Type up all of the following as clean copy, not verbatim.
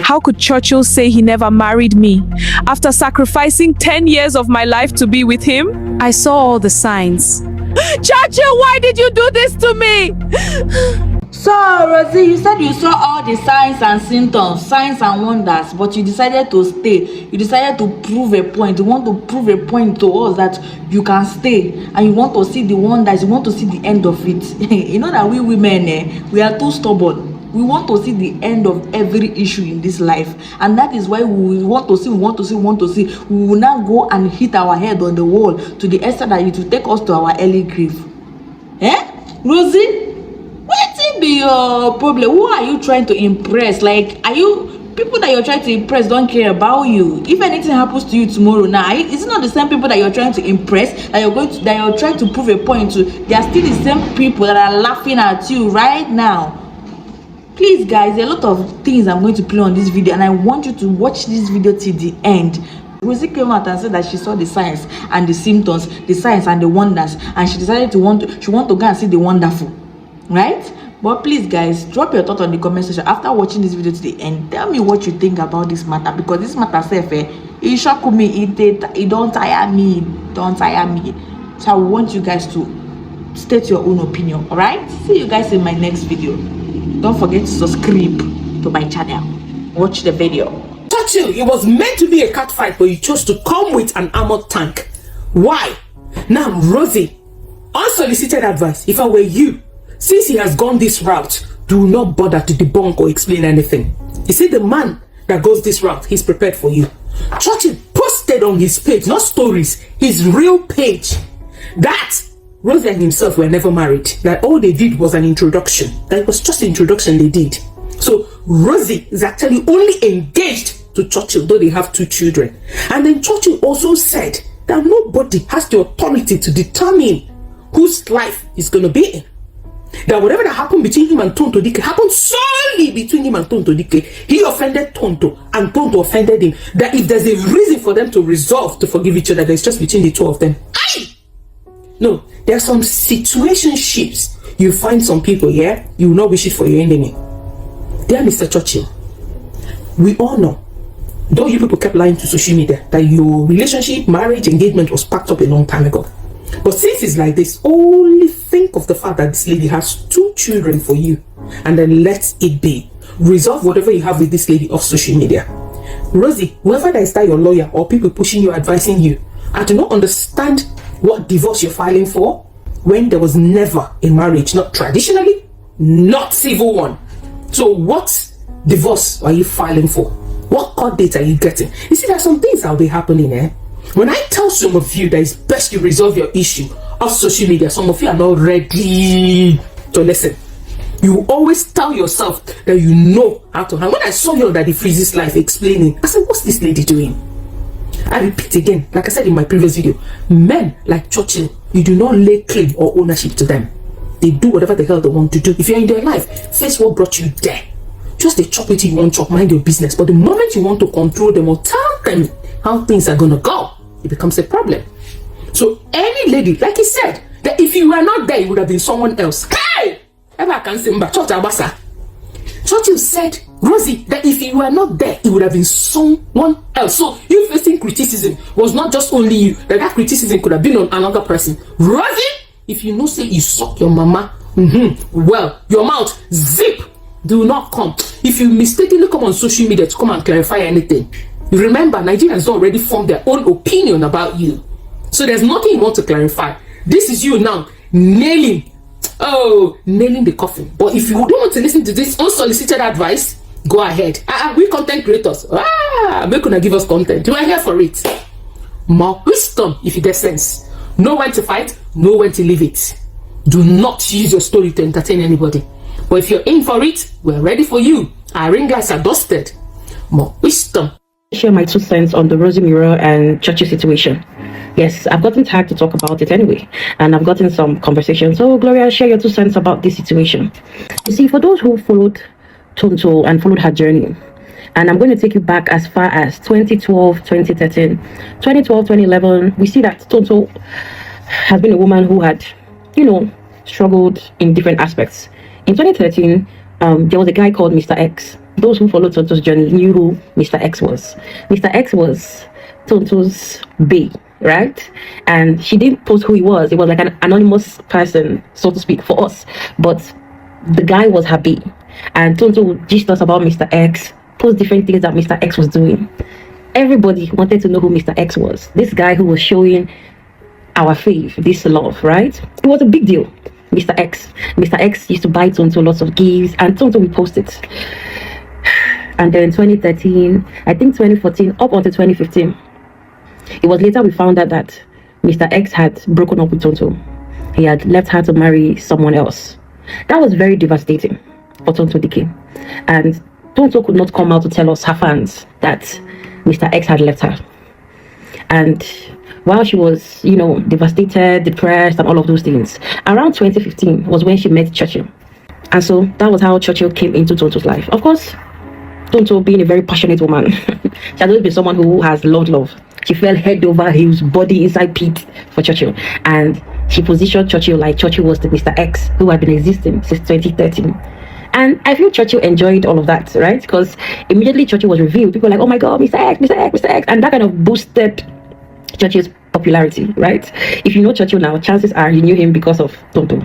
How could Churchill say he never married me after sacrificing 10 years of my life to be with him? I saw all the signs. Churchill, why did you do this to me? So, Rosie, you said you saw all the signs and symptoms, signs and wonders, but you decided to stay. You decided to prove a point. You want to prove a point to us that you can stay, and you want to see the wonders. You want to see the end of it. You know that we women, we are too stubborn. We want to see the end of every issue in this life, and that is why we want to see. We will now go and hit our head on the wall to the extent that it will take us to our early grave. Rosie? What be your problem? Who are you trying to impress? Like, are you people that you're trying to impress don't care about you? If anything happens to you tomorrow, now is it not the same people that you're trying to impress, that you're trying to prove a point to? They are still the same people that are laughing at you right now. Please, guys, there are a lot of things I'm going to play on this video, and I want you to watch this video till the end. Rosie came out and said that she saw the signs and the symptoms, the signs and the wonders, and she decided to want to go and see the wonderful, right? But please, guys, drop your thought on the comment section after watching this video to the end. Tell me what you think about this matter, because this matter it shock me, it don't tire me, so I want you guys to state your own opinion. All right, see you guys in my next video. Don't forget to subscribe to my channel. Watch the video. Churchill, it was meant to be a cat fight, but you chose to come with an armored tank. Why? Now, Rosie, unsolicited advice. If I were you, since he has gone this route, do not bother to debunk or explain anything. You see, the man that goes this route, he's prepared for you. Churchill posted on his page, not stories, his real page, that Rosie and himself were never married. That all they did was an introduction. That it was just an introduction they did. So Rosie is actually only engaged to Churchill, though they have 2 children. And then Churchill also said that nobody has the authority to determine whose life is going to be in. That whatever that happened between him and Tonto Dikeh happened solely between him and Tonto Dikeh. He offended Tonto and Tonto offended him. That if there's a reason for them to resolve to forgive each other, there's just between the 2 of them. Aye! No, there are some situationships. You find some people here, you will not wish it for your enemy. Dear Mr. Churchill, we all know, though you people kept lying to social media, that your relationship, marriage, engagement was packed up a long time ago. But since it's like this, only think of the fact that this lady has 2 children for you, and then let it be. Resolve whatever you have with this lady off social media. Rosie, whoever that is that your lawyer or people pushing you, advising you, I do not understand what divorce you're filing for when there was never a marriage, not traditionally, not civil one. So what divorce are you filing for? What court date are you getting? You see, there are some things that will be happening. When I tell some of you that it's best you resolve your issue off social media, some of you are not ready to listen. You always tell yourself that you know how to handle. When I saw your Daddy Freeze's life explaining, I said, what's this lady doing? I repeat again, like I said in my previous video, men like Churchill, you do not lay claim or ownership to them. They do whatever the hell they want to do. If you're in their life, face what brought you there. Just they chop it, you won't chop, mind your business. But the moment you want to control them or tell them how things are gonna go, it becomes a problem. So any lady, like he said, that if you were not there, it would have been someone else. Hey! Ever can say Churchill Churchill said, Rosie, that if you were not there, it would have been someone else. So you facing criticism was not just only you. That criticism could have been on another person. Rosie, if you know say you suck your mama, well, your mouth, zip, do not come. If you mistakenly come on social media to come and clarify anything, remember, Nigerians don't already form their own opinion about you. So there's nothing you want to clarify. This is you now nailing the coffin. But if you don't want to listen to this unsolicited advice, go ahead. We content creators. We're gonna give us content. You are here for it. More wisdom if you get sense. Know when to fight, know when to leave it. Do not use your story to entertain anybody. But if you're in for it, we're ready for you. Our ring lights are dusted. More wisdom. Share my 2 cents on the Rosy Meurer and Churchill situation. Yes, I've gotten tagged to talk about it anyway, and I've gotten some conversation. So, Gloria, share your 2 cents about this situation. You see, for those who followed Tonto and followed her journey, and I'm going to take you back as far as 2012, 2013, 2012, 2011, we see that Tonto has been a woman who had, struggled in different aspects. In 2013, there was a guy called Mr. X. Those who followed Tonto's journey knew who Mr. X was. Mr. X was Tonto's bae, right? And she didn't post who he was. It was like an anonymous person, so to speak, for us. But the guy was her bae. And Tonto would gist us about Mr. X, post different things that Mr. X was doing. Everybody wanted to know who Mr. X was. This guy who was showing our faith, this love, right? It was a big deal. Mr. X. Mr. X used to buy Tonto lots of gifts, and Tonto would post it. And then 2013, I think 2014, up until 2015, it was later we found out that Mr. X had broken up with Tonto. He had left her to marry someone else. That was very devastating for Tonto Dikeh. And Tonto could not come out to tell us, her fans, that Mr. X had left her. And while she was, devastated, depressed, and all of those things, around 2015 was when she met Churchill. And so that was how Churchill came into Tonto's life. Of course, Tonto being a very passionate woman, she has always been someone who has loved love. She fell head over heels, body inside pit for Churchill. And she positioned Churchill like Churchill was the Mr. X who had been existing since 2013. And I feel Churchill enjoyed all of that, right? Because immediately Churchill was revealed, people were like, oh my God, Mr. X, Mr. X, Mr. X. And that kind of boosted Churchill's popularity, right? If you know Churchill now, chances are you knew him because of Tonto.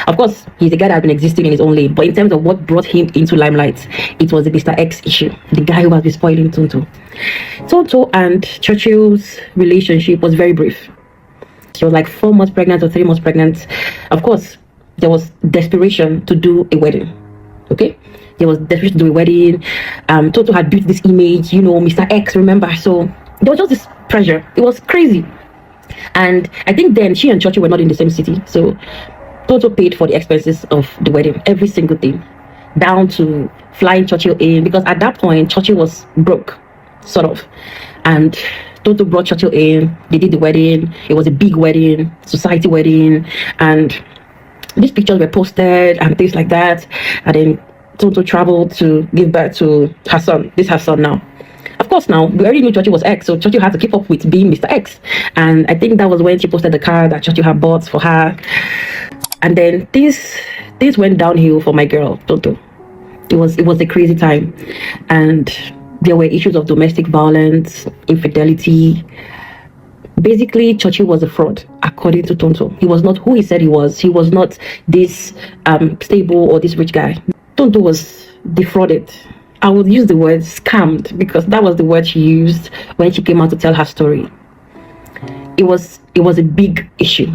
Of course, he's a guy that had been existing in his own lane, but in terms of what brought him into limelight, it was the Mr. X issue, the guy who has been spoiling Tonto. Tonto and Churchill's relationship was very brief. She was like 4 months pregnant or 3 months pregnant. Of course, there was desperation to do a wedding. Okay, there was desperation to do a wedding. Tonto had built this image, Mr. X, remember? So there was just this pressure. It was crazy. And I think then she and Churchill were not in the same city, so Tonto paid for the expenses of the wedding, every single thing, down to flying Churchill in, because at that point Churchill was broke, sort of, and Tonto brought Churchill in. They did the wedding. It was a big wedding, society wedding, and these pictures were posted and things like that. And then Tonto traveled to give birth to her son. This is her son now. Of course, now we already knew Churchill was X, so Churchill had to keep up with being Mr. X. And I think that was when she posted the car that Churchill had bought for her. And then things went downhill for my girl Tonto. It was a crazy time, and there were issues of domestic violence, infidelity. Basically, Churchill was a fraud, according to Tonto. He was not who he said he was. He was not this stable or this rich guy. Tonto was defrauded. I would use the word scammed, because that was the word she used when she came out to tell her story. It was a big issue.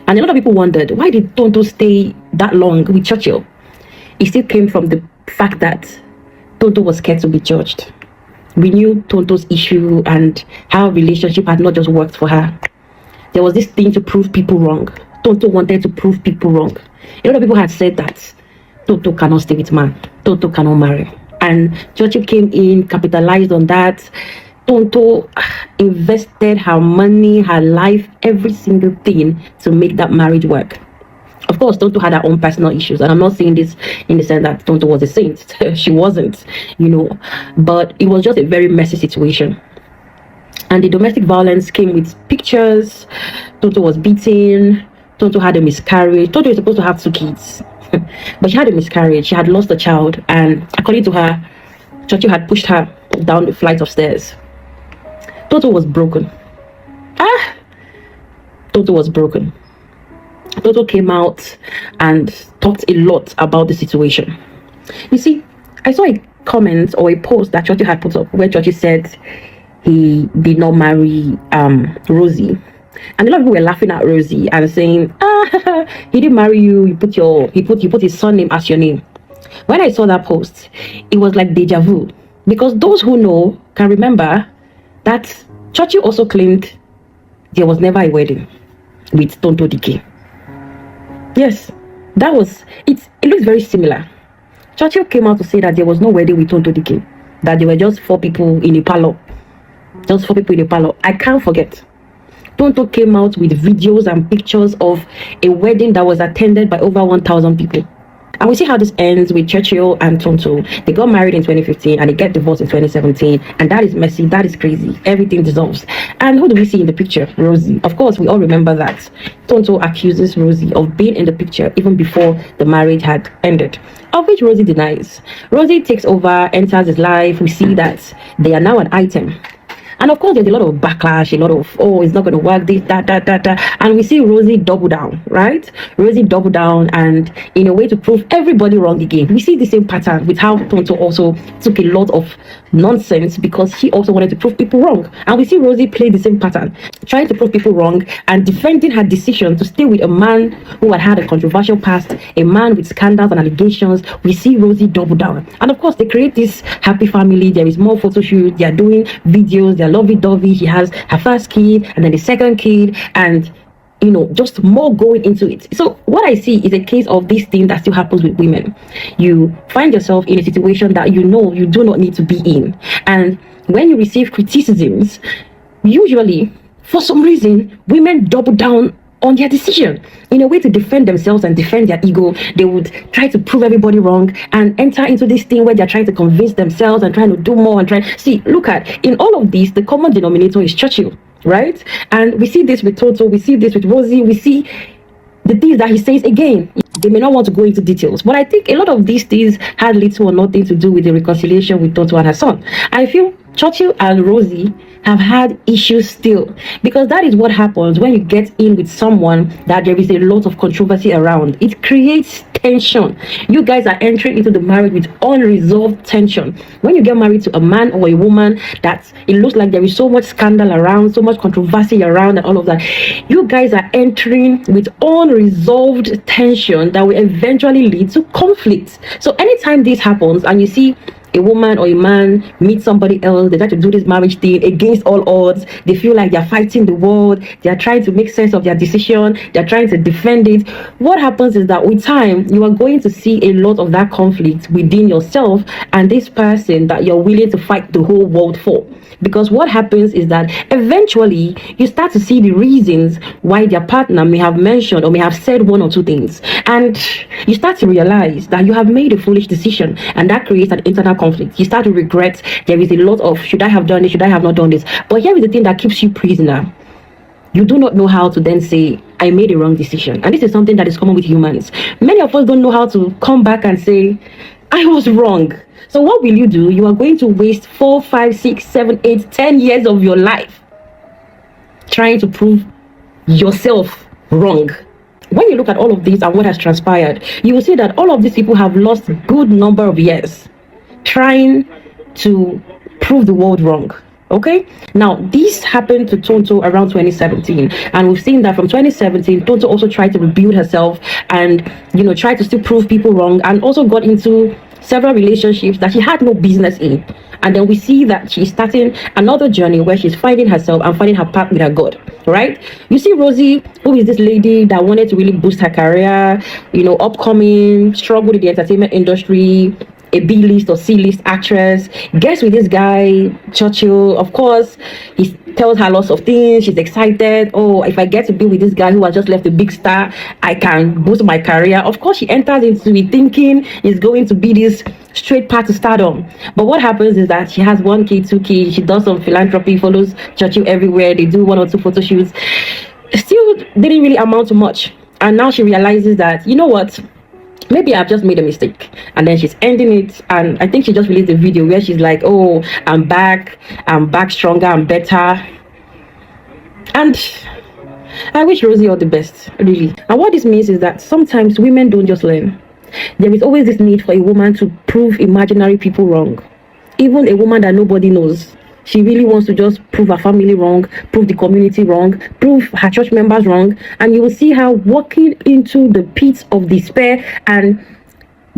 And a lot of people wondered, why did Tonto stay that long with Churchill? It still came from the fact that Tonto was scared to be judged. We knew Tonto's issue and how relationship had not just worked for her. There was this thing to prove people wrong. Tonto wanted to prove people wrong. A lot of people had said that Tonto cannot stay with man. Tonto cannot marry. And Churchill came in, capitalized on that. Tonto invested her money, her life, every single thing to make that marriage work. Of course, Tonto had her own personal issues, and I'm not saying this in the sense that Tonto was a saint. She wasn't, but it was just a very messy situation. And the domestic violence came with pictures. Tonto was beaten. Tonto had a miscarriage. Tonto was supposed to have 2 kids, but she had a miscarriage. She had lost a child, and according to her, Churchill had pushed her down the flight of stairs. Tonto was broken. Tonto was broken. Tonto came out and talked a lot about the situation. You see, I saw a comment or a post that Churchill had put up where Churchill said he did not marry Rosie. And a lot of people were laughing at Rosie and saying, he didn't marry you, he put his surname as your name. When I saw that post, it was like deja vu. Because those who know can remember that Churchill also claimed there was never a wedding with Tonto Dikeh. Yes, that was it. It looks very similar. Churchill came out to say that there was no wedding with Tonto Dikeh, that there were just 4 people in a parlor. Just 4 people in a parlor. I can't forget. Tonto came out with videos and pictures of a wedding that was attended by over 1,000 people. And we see how this ends with Churchill and Tonto. They got married in 2015 and they get divorced in 2017. And that is messy. That is crazy. Everything dissolves. And who do we see in the picture? Rosie. Of course, we all remember that. Tonto accuses Rosie of being in the picture even before the marriage had ended. of which Rosie denies. Rosie takes over, enters his life. We see that they are now an item. And of course, there's a lot of backlash, a lot of, oh, it's not going to work, this, that. And we see Rosie double down, right? Rosie double down, and in a way to prove everybody wrong again. We see the same pattern with how Tonto also took a lot of nonsense because he also wanted to prove people wrong. And we see Rosie play the same pattern, trying to prove people wrong and defending her decision to stay with a man who had a controversial past, a man with scandals and allegations. We see Rosie double down. And of course, they create this happy family. There is more photo shoot. They are doing videos. They are lovey-dovey. He has her first kid and then the second kid, and just more going into it. So what I see is a case of this thing that still happens with women. You find yourself in a situation that you do not need to be in, and when you receive criticisms, usually for some reason women double down on their decision in a way to defend themselves and defend their ego. They would try to prove everybody wrong and enter into this thing where they're trying to convince themselves and trying to do more and look at, in all of this, the common denominator is Churchill, right? And we see this with Tonto, we see this with Rosie, we see the things that he says again. They may not want to go into details, but I think a lot of these things had little or nothing to do with the reconciliation with Tonto and her son. I feel Churchill and Rosie have had issues still, because that is what happens when you get in with someone that there is a lot of controversy around. It creates tension. You guys are entering into the marriage with unresolved tension. When you get married to a man or a woman that it looks like there is so much scandal around, so much controversy around and all of that, you guys are entering with unresolved tension that will eventually lead to conflict. So anytime this happens and you see a woman or a man meet somebody else, they try to do this marriage thing against all odds, they feel like they're fighting the world, they're trying to make sense of their decision, they're trying to defend it. What happens is that with time, you are going to see a lot of that conflict within yourself and this person that you're willing to fight the whole world for. Because what happens is that eventually you start to see the reasons why their partner may have mentioned or may have said one or two things, and you start to realize that you have made a foolish decision, and that creates an internal conflict. You start to regret. There is a lot of, should I have done this, should I have not done this? But here is the thing that keeps you prisoner. You do not know how to then say, I made a wrong decision. And this is something that is common with humans. Many of us don't know how to come back and say, I was wrong. So what will you do? You are going to waste 4, 5, 6, 7, 8, 10 years of your life trying to prove yourself wrong. When you look at all of this and what has transpired, you will see that all of these people have lost a good number of years trying to prove the world wrong. Okay, now this happened to Tonto around 2017, and we've seen that from 2017 Tonto also tried to rebuild herself and tried to still prove people wrong, and also got into several relationships that she had no business in. And then we see that she's starting another journey where she's finding herself and finding her path with her God, right? You see Rosie, who is this lady that wanted to really boost her career, upcoming, struggled in the entertainment industry, a B-list or C-list actress, gets with this guy, Churchill. Of course, he tells her lots of things. She's excited. Oh, if I get to be with this guy who has just left a big star, I can boost my career. Of course, she enters into it thinking it's going to be this straight path to stardom. But what happens is that she has 1 kid, 2 kids. She does some philanthropy, follows Churchill everywhere. They do 1 or 2 photo shoots. Still didn't really amount to much. And now she realizes that, you know what? Maybe I've just made a mistake. And then she's ending it, and I think she just released a video where she's like, oh, I'm back stronger, I'm better. And I wish Rosie all the best, really. And what this means is that sometimes women don't just learn. There is always this need for a woman to prove imaginary people wrong. Even a woman that nobody knows. She really wants to just prove her family wrong, prove the community wrong, prove her church members wrong. And you will see her walking into the pits of despair and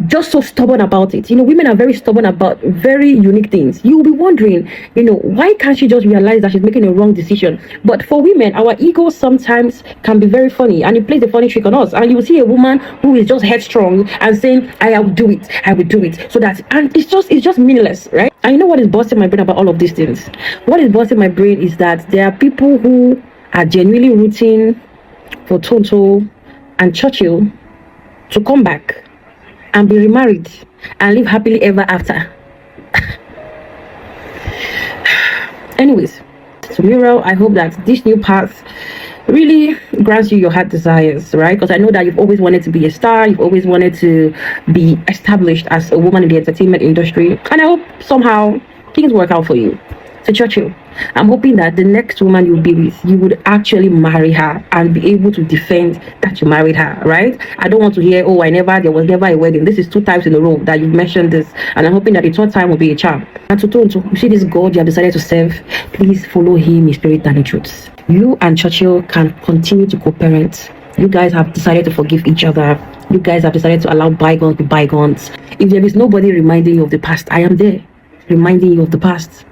just so stubborn about it. Women are very stubborn about very unique things. You will be wondering, why can't she just realize that she's making a wrong decision? But for women, our ego sometimes can be very funny, and it plays a funny trick on us. And you will see a woman who is just headstrong and saying, I will do it. So that, and it's just meaningless, right? And you know what is busting my brain about all of these things? What is busting my brain is that there are people who are genuinely rooting for Tonto and Churchill to come back and be remarried and live happily ever after. Anyways, so Meurer, I hope that this new path really grants you your heart desires, right? Because I know that you've always wanted to be a star, you've always wanted to be established as a woman in the entertainment industry, and I hope somehow things work out for you. So Churchill, I'm hoping that the next woman you'll be with, you would actually marry her and be able to defend that you married her, right? I don't want to hear, oh, there was never a wedding. This is 2 times in a row that you've mentioned this, and I'm hoping that the 3rd time will be a charm. And to Tonto, you see this God you have decided to serve, please follow him in spirit and in truth. You and Churchill can continue to co-parent. You guys have decided to forgive each other. You guys have decided to allow bygones be bygones. If there is nobody reminding you of the past, I am there reminding you of the past.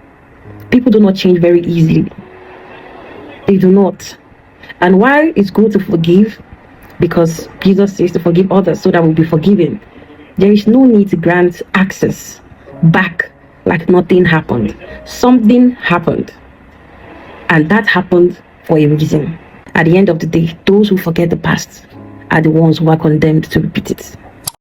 People do not change very easily. They do not. And why it's good to forgive? Because Jesus says to forgive others so that we'll be forgiven. There is no need to grant access back like nothing happened. Something happened. And that happened for a reason. At the end of the day, those who forget the past are the ones who are condemned to repeat it.